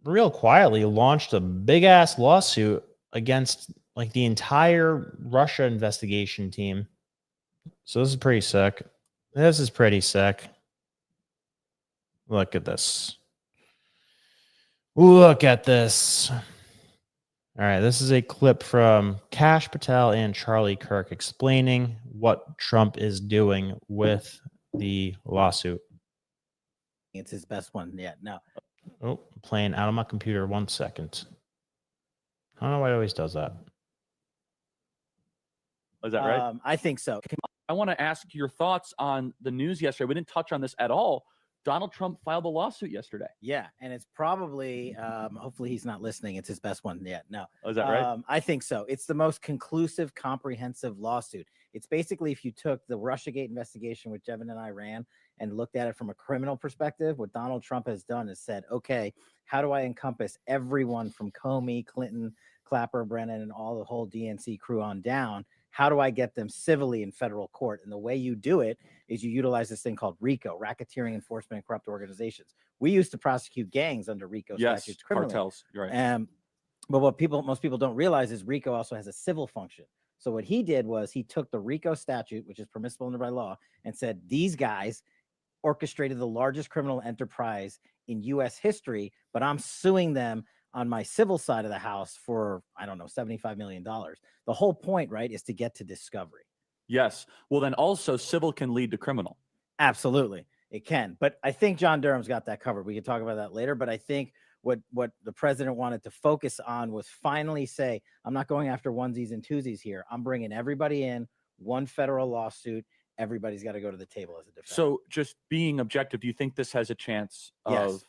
real quietly launched a big ass lawsuit against like the entire Russia investigation team. So this is pretty sick. Look at this. All right, this is a clip from Kash Patel and Charlie Kirk explaining what Trump is doing with the lawsuit. It's his best one yet. No. Oh, I'm playing out of my computer. 1 second. I don't know why it always does that. Is that right? I think so. I want to ask your thoughts on the news yesterday. We didn't touch on this at all. Donald Trump filed a lawsuit yesterday. Yeah, and it's probably, hopefully he's not listening. It's his best one yet. No. Is that right? I think so. It's the most conclusive, comprehensive lawsuit. It's basically if you took the Russiagate investigation, which Devin and I ran, and looked at it from a criminal perspective, what Donald Trump has done is said, okay, how do I encompass everyone from Comey, Clinton, Clapper, Brennan, and all the whole DNC crew on down? How do I get them civilly in federal court? And the way you do it is you utilize this thing called RICO, Racketeering Enforcement and Corrupt Organizations. We used to prosecute gangs under RICO statutes criminally. Cartels. You're right. But what most people don't realize is RICO also has a civil function. So what he did was he took the RICO statute, which is permissible under by law, and said these guys orchestrated the largest criminal enterprise in U.S. history, but I'm suing them on my civil side of the house for, I don't know, $75 million. The whole point, right, is to get to discovery. Yes. Well, then also civil can lead to criminal. Absolutely. It can. But I think John Durham's got that covered. We can talk about that later. But I think what the president wanted to focus on was finally say, I'm not going after onesies and twosies here. I'm bringing everybody in, one federal lawsuit. Everybody's got to go to the table as a defense. So just being objective, do you think this has a chance of... Yes.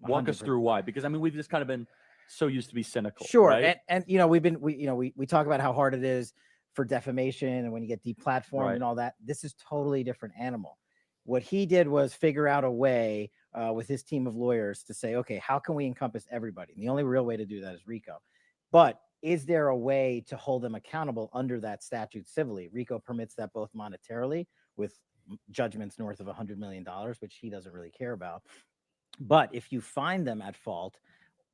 Walk us through why, because I mean we've just kind of been so used to be cynical. Sure, right? and we talk about how hard it is for defamation and when you get deplatformed and all that. This is totally different animal. What he did was figure out a way with his team of lawyers to say, okay, how can we encompass everybody? And the only real way to do that is RICO. But is there a way to hold them accountable under that statute civilly? RICO permits that both monetarily with judgments north of $100 million, which he doesn't really care about. But if you find them at fault,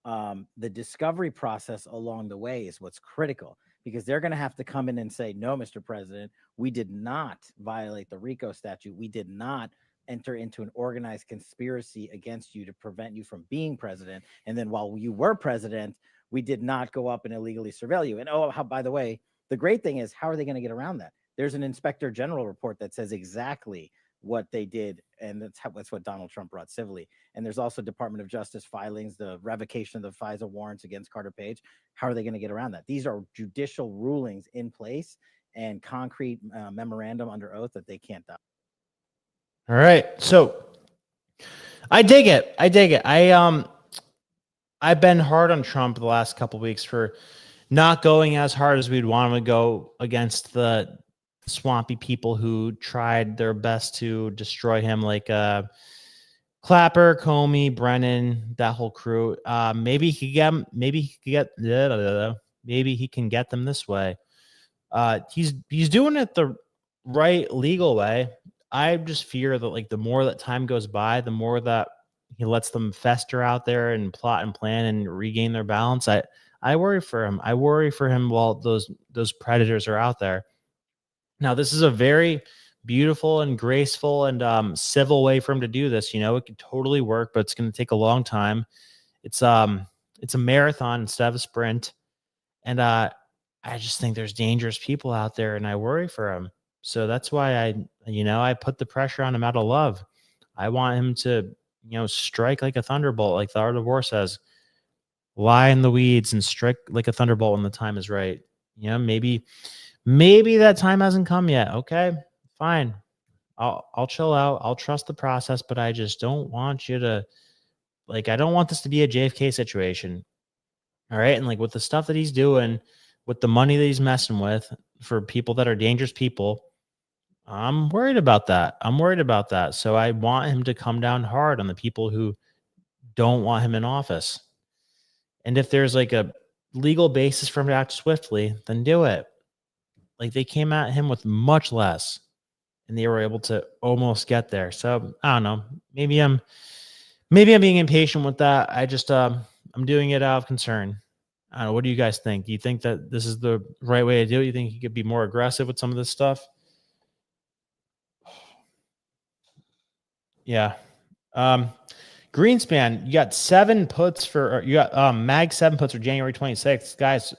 the discovery process along the way is what's critical, because they're going to have to come in and say, no, Mr. President, we did not violate the RICO statute. We did not enter into an organized conspiracy against you to prevent you from being president. And then while you were president, we did not go up and illegally surveil you. And by the way, the great thing is, how are they going to get around that? There's an inspector general report that says exactly what they did, and that's what Donald Trump brought civilly. And there's also Department of Justice filings, the revocation of the FISA warrants against Carter Page. How are they going to get around that? These are judicial rulings in place and concrete memorandum under oath that they can't die. All right, so I dig it. I've been hard on Trump the last couple of weeks for not going as hard as we'd want him to go against the swampy people who tried their best to destroy him, like Clapper, Comey, Brennan, that whole crew. Maybe he can get them this way. He's doing it the right legal way. I just fear that like the more that time goes by, the more that he lets them fester out there and plot and plan and regain their balance. I worry for him. I worry for him while those predators are out there. Now, this is a very beautiful and graceful and civil way for him to do this. You know, it could totally work, but it's going to take a long time. It's a marathon instead of a sprint. And I just think there's dangerous people out there and I worry for him. So that's why I put the pressure on him out of love. I want him to, strike like a thunderbolt, like the Art of War says, lie in the weeds and strike like a thunderbolt when the time is right. Maybe that time hasn't come yet. Okay, fine. I'll chill out. I'll trust the process, but I just don't want you to, I don't want this to be a JFK situation. All right. And with the stuff that he's doing, with the money that he's messing with for people that are dangerous people, I'm worried about that. So I want him to come down hard on the people who don't want him in office. And if there's a legal basis for him to act swiftly, then do it. They came at him with much less and they were able to almost get there. So I don't know. Maybe I'm being impatient with that. I just I'm doing it out of concern. I don't know. What do you guys think? Do you think that this is the right way to do it? You think he could be more aggressive with some of this stuff? Yeah. Greenspan, you got 7 puts for Mag 7 puts for January 26th. Guys,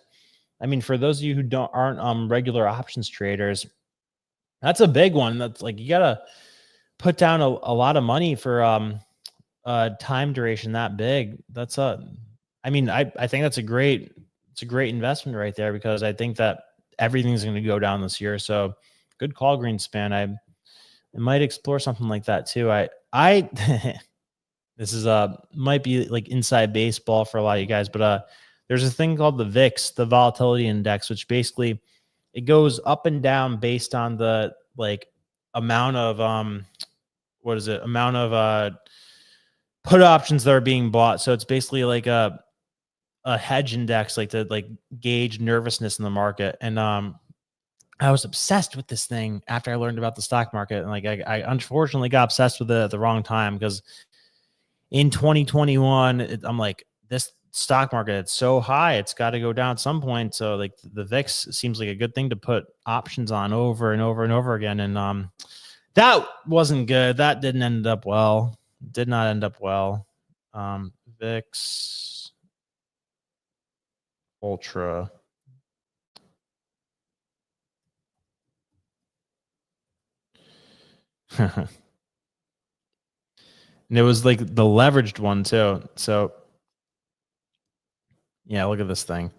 I mean, for those of you who aren't regular options traders, that's a big one. That's you gotta put down a lot of money for time duration that big. That's I think that's a great investment right there, because I think that everything's going to go down this year. So good call, Greenspan. I might explore something like that too. I this is might be inside baseball for a lot of you guys, but there's a thing called the VIX, the volatility index, which basically it goes up and down based on the amount of amount of put options that are being bought. So it's basically a hedge index, to gauge nervousness in the market. And I was obsessed with this thing after I learned about the stock market. And I unfortunately got obsessed with it at the wrong time, because in 2021, I'm this stock market, it's so high, it's got to go down at some point. So the VIX seems like a good thing to put options on over and over and over again. And that wasn't good. That did not end up well. VIX Ultra. And it was the leveraged one too. So yeah, look at this thing.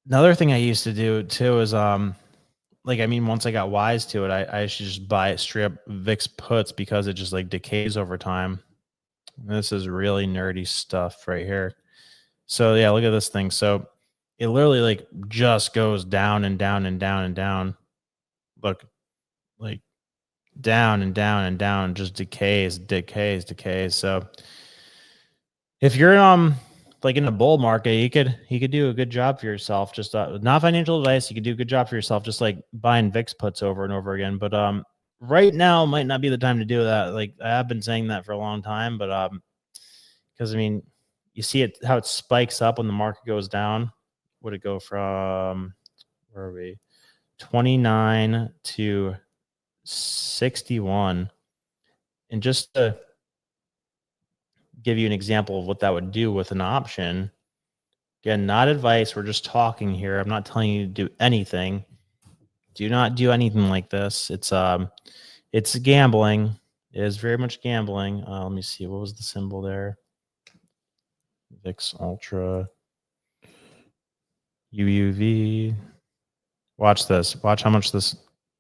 Another thing I used to do too is once I got wise to it, I should just buy straight up VIX puts, because it just decays over time. This is really nerdy stuff right here. So yeah, look at this thing. So it literally just goes down and down and down and down. Look, down and down and down, just decays. So if you're in a bull market, you could do a good job for yourself. Just not financial advice. You could do a good job for yourself, just buying VIX puts over and over again. But right now might not be the time to do that. I have been saying that for a long time, but because you see it, how it spikes up when the market goes down. Would it go from, where are we, 29 to 61? And just to give you an example of what that would do with an option, again, not advice, we're just talking here. I'm not telling you to do anything. Do not do anything like this. It's gambling. It is very much gambling. Let me see, what was the symbol there? VIX Ultra, UUV. Watch this. Watch how much this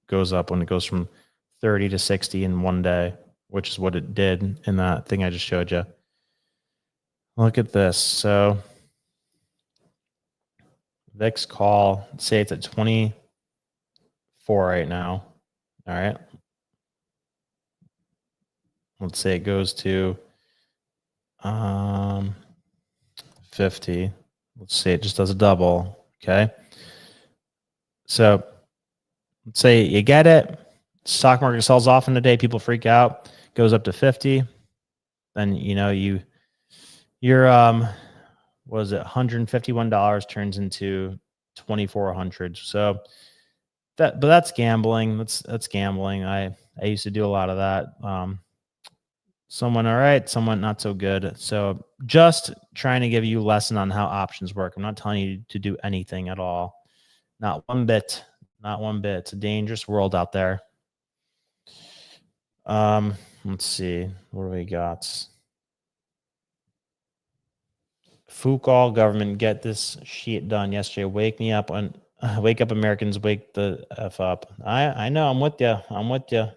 goes up when it goes from 30 to 60 in one day, which is what it did in that thing I just showed you. Look at this. So VIX call, say it's at 24 right now. All right. Let's say it goes to 50. Let's say it just does a double. Okay. So let's say you get it. Stock market sells off in a day. People freak out. Goes up to 50. Then your what is it? $151 turns into $2,400. So that's gambling. That's gambling. I used to do a lot of that. Someone all right, someone not so good. So just trying to give you a lesson on how options work. I'm not telling you to do anything at all. Not one bit. Not one bit. It's a dangerous world out there. Let's see. What do we got? Foucault government, get this shit done yesterday. Wake me up on wake up Americans, wake the F up. I know, I'm with you. I'm with you.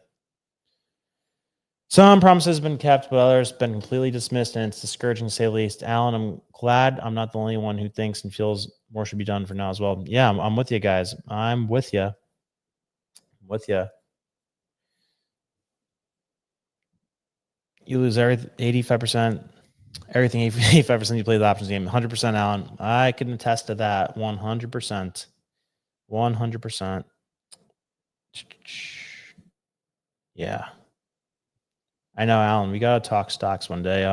Some promises have been kept, but others have been completely dismissed, and it's discouraging to say the least. Alan, I'm glad I'm not the only one who thinks and feels more should be done for now as well. Yeah, I'm with you guys. I'm with you. I'm with you. You lose everything, 85%. Everything 85% you play the options game. 100%, Alan. I can attest to that. 100%. 100%. Yeah. I know, Alan. We gotta talk stocks one day.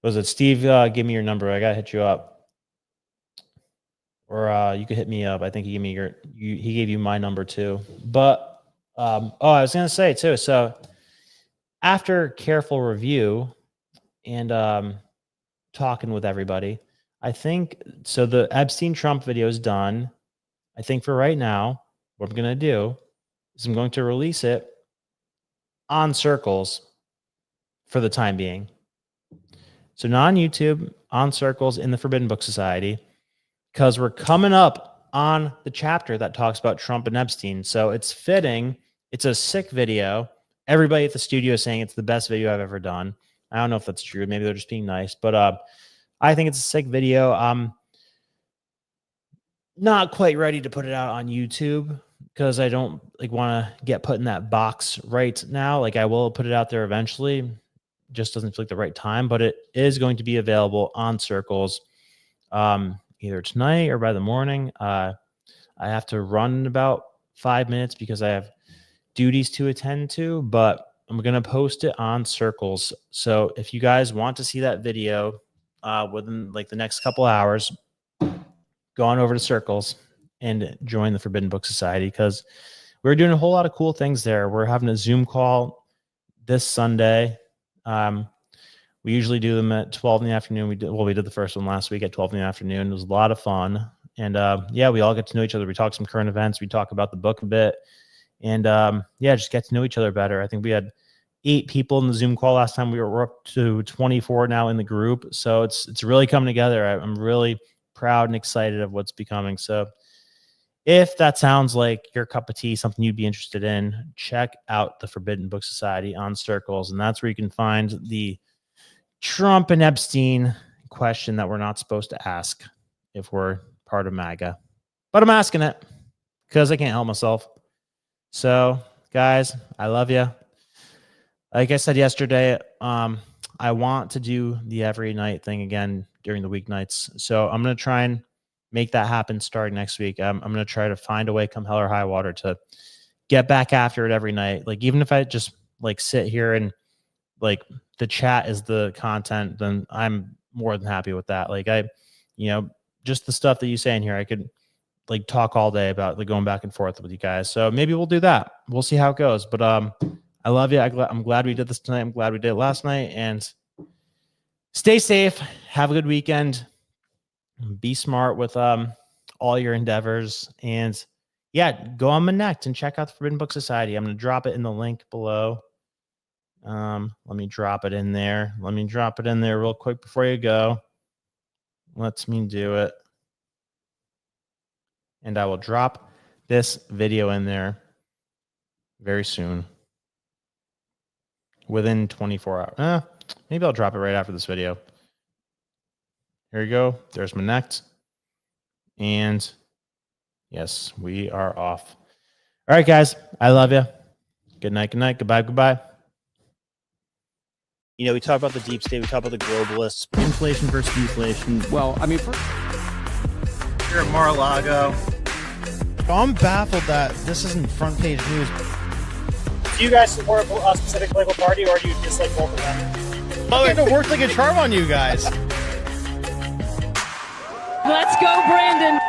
Was it Steve? Give me your number. I gotta hit you up, or you could hit me up. I think he gave me he gave you my number too. But I was gonna say too. So after careful review and talking with everybody, I think so. The Epstein Trump video is done. I think for right now, what I'm gonna do is I'm going to release it on Circles for the time being. So not on YouTube, on Circles in the Forbidden Book Society, because we're coming up on the chapter that talks about Trump and Epstein. So it's fitting. It's a sick video. Everybody at the studio is saying it's the best video I've ever done. I don't know if that's true. Maybe they're just being nice, but I think it's a sick video. I'm not quite ready to put it out on YouTube because I don't want to get put in that box right now. Like, I will put it out there eventually. Just doesn't feel like the right time, but it is going to be available on Circles either tonight or by the morning. I have to run in about 5 minutes because I have duties to attend to, but I'm going to post it on Circles. So if you guys want to see that video within the next couple hours, go on over to Circles and join the Forbidden Book Society, because we're doing a whole lot of cool things there. We're having a Zoom call this Sunday. We usually do them at 12 in the afternoon. We did the first one last week at 12 in the afternoon. It was a lot of fun. And we all get to know each other. We talk some current events. We talk about the book a bit. And just get to know each other better. I think we had 8 people in the Zoom call last time. We're up to 24 now in the group. So it's really coming together. I'm really proud and excited of what's becoming. So if that sounds like your cup of tea, something you'd be interested in, check out the Forbidden Book Society on Circles. And that's where you can find the Trump and Epstein question that we're not supposed to ask if we're part of MAGA. But I'm asking it because I can't help myself. So, guys, I love you. Like I said yesterday, I want to do the every night thing again during the weeknights. So I'm going to try and make that happen starting next week. I'm going to try to find a way, come hell or high water, to get back after it every night. Like, even if I just sit here and the chat is the content, then I'm more than happy with that. Just the stuff that you say in here, I could talk all day about going back and forth with you guys. So maybe we'll do that. We'll see how it goes. But I love you. I'm glad we did this tonight. I'm glad we did it last night. And stay safe. Have a good weekend. Be smart with all your endeavors. And go on Connect and check out the Forbidden Book Society. I'm going to drop it in the link below. Let me drop it in there. Let me drop it in there real quick before you go. Let me do it. And I will drop this video in there very soon. Within 24 hours. Maybe I'll drop it right after this video. Here you go. There's my next. And yes, we are off. All right, guys. I love you. Good night. Good night. Goodbye. Goodbye. We talk about the deep state. We talk about the globalists. Inflation versus deflation. Well, I mean, Here at Mar-a-Lago. I'm baffled that this isn't front page news. Do you guys support a specific political party, or do you dislike both of them? Oh, it worked like a charm on you guys. Let's go, Brandon.